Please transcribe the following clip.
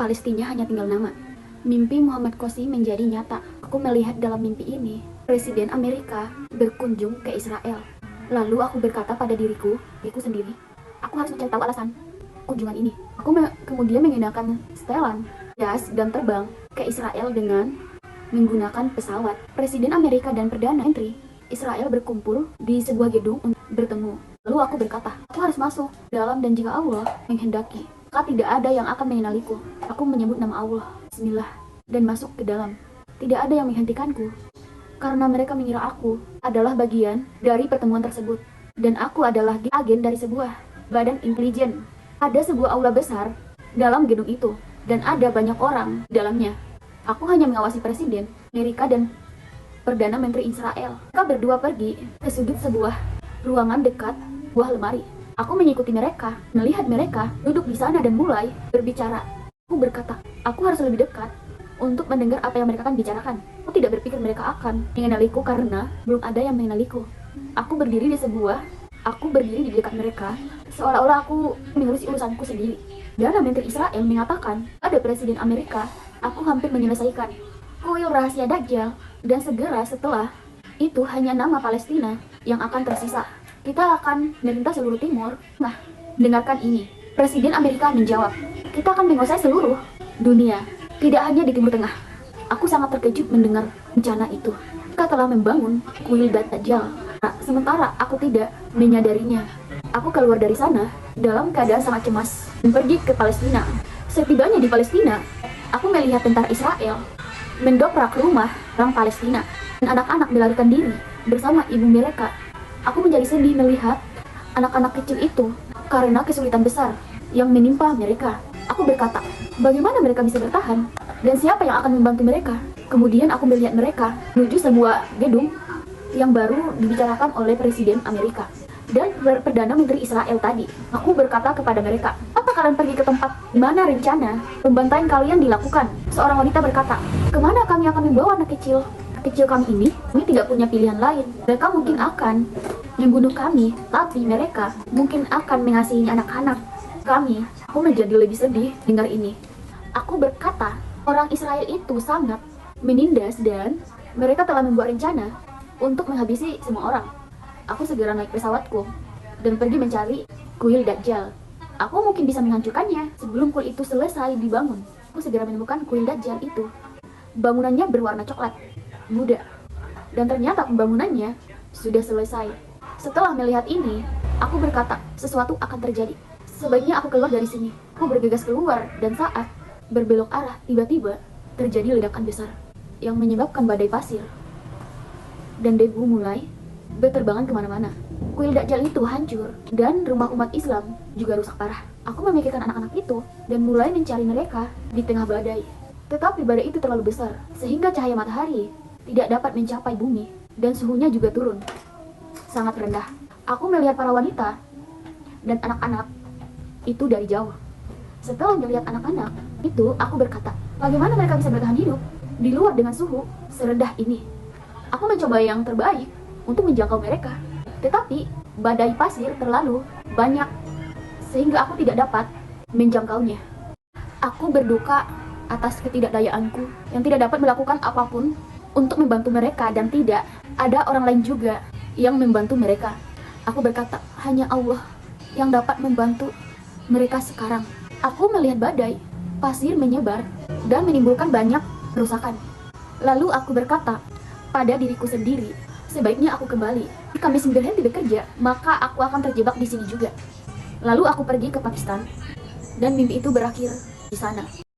Palestina hanya tinggal nama. Mimpi Muhammad Qosim menjadi nyata. Aku melihat dalam mimpi ini, Presiden Amerika berkunjung ke Israel. Lalu aku berkata pada diriku sendiri, aku harus mencari tahu alasan kunjungan ini. Aku kemudian mengenakan setelan, jas, dan terbang ke Israel dengan menggunakan pesawat. Presiden Amerika dan Perdana Menteri Israel berkumpul di sebuah gedung untuk bertemu. Lalu aku berkata, aku harus masuk dalam, dan jika Allah menghendaki, maka tidak ada yang akan mengenaliku. Aku menyebut nama Allah, Bismillah, dan masuk ke dalam. Tidak ada yang menghentikanku, karena mereka mengira aku adalah bagian dari pertemuan tersebut. Dan aku adalah agen dari sebuah badan intelijen. Ada sebuah aula besar dalam gedung itu, dan ada banyak orang di dalamnya. Aku hanya mengawasi Presiden Amerika dan Perdana Menteri Israel. Mereka berdua pergi ke sudut sebuah ruangan dekat buah lemari. Aku mengikuti mereka, melihat mereka duduk di sana dan mulai berbicara. Aku berkata, aku harus lebih dekat untuk mendengar apa yang mereka akan bicarakan. Aku tidak berpikir mereka akan mengenaliku karena belum ada yang mengenaliku. Aku berdiri di dekat mereka, seolah-olah aku mengurusi urusanku sendiri. Perdana Menteri Israel mengatakan, ada Presiden Amerika, aku hampir menyelesaikan kuil rahasia Dajjal, dan segera setelah itu hanya nama Palestina yang akan tersisa. Kita akan melintas seluruh timur. Nah, dengarkan ini. Presiden Amerika menjawab, kita akan menguasai seluruh dunia, tidak hanya di Timur Tengah. Aku sangat terkejut mendengar rencana itu. Mereka telah membangun kuil Dajjal, sementara aku tidak menyadarinya. Aku keluar dari sana dalam keadaan sangat cemas dan pergi ke Palestina. Setibanya di Palestina, aku melihat tentara Israel mendobrak rumah orang Palestina, dan anak-anak melarikan diri bersama ibu mereka. Aku menjadi sedih melihat anak-anak kecil itu karena kesulitan besar yang menimpa mereka. Aku berkata, bagaimana mereka bisa bertahan? Dan siapa yang akan membantu mereka? Kemudian aku melihat mereka menuju sebuah gedung yang baru dibicarakan oleh Presiden Amerika dan Perdana Menteri Israel tadi. Aku berkata kepada mereka, apa kalian pergi ke tempat di mana rencana pembantaian kalian dilakukan? Seorang wanita berkata, kemana kami akan membawa anak kecil? Kecil kami ini tidak punya pilihan lain. Mereka mungkin akan membunuh kami, tapi mereka mungkin akan mengasihi anak-anak kami. Aku menjadi lebih sedih dengar ini. Aku berkata, orang Israel itu sangat menindas dan mereka telah membuat rencana untuk menghabisi semua orang. Aku segera naik pesawatku dan pergi mencari kuil Dajjal. Aku mungkin bisa menghancurkannya sebelum kuil itu selesai dibangun. Aku segera menemukan kuil Dajjal itu. Bangunannya berwarna coklat muda, dan ternyata pembangunannya sudah selesai. Setelah melihat ini, aku berkata, sesuatu akan terjadi. Sebaiknya aku keluar dari sini. Aku bergegas keluar, dan saat berbelok arah, tiba-tiba terjadi ledakan besar yang menyebabkan badai pasir, dan debu mulai berterbangan kemana-mana. Kuil Dajjal itu hancur, dan rumah umat Islam juga rusak parah. Aku memikirkan anak-anak itu, dan mulai mencari mereka di tengah badai. Tetapi badai itu terlalu besar, sehingga cahaya matahari tidak dapat mencapai bumi, dan suhunya juga turun sangat rendah. Aku melihat para wanita dan anak-anak itu dari jauh. Setelah melihat anak-anak itu, aku berkata, bagaimana mereka bisa bertahan hidup di luar dengan suhu serendah ini? Aku mencoba yang terbaik untuk menjangkau mereka, tetapi badai pasir terlalu banyak sehingga aku tidak dapat menjangkaunya. Aku berduka atas ketidakdayaanku yang tidak dapat melakukan apapun untuk membantu mereka, dan tidak ada orang lain juga yang membantu mereka. Aku berkata, hanya Allah yang dapat membantu mereka sekarang. Aku melihat badai pasir menyebar dan menimbulkan banyak kerusakan. Lalu aku berkata pada diriku sendiri, sebaiknya aku kembali. Jika mesin berhenti bekerja, maka aku akan terjebak di sini juga. Lalu aku pergi ke Pakistan, dan mimpi itu berakhir di sana.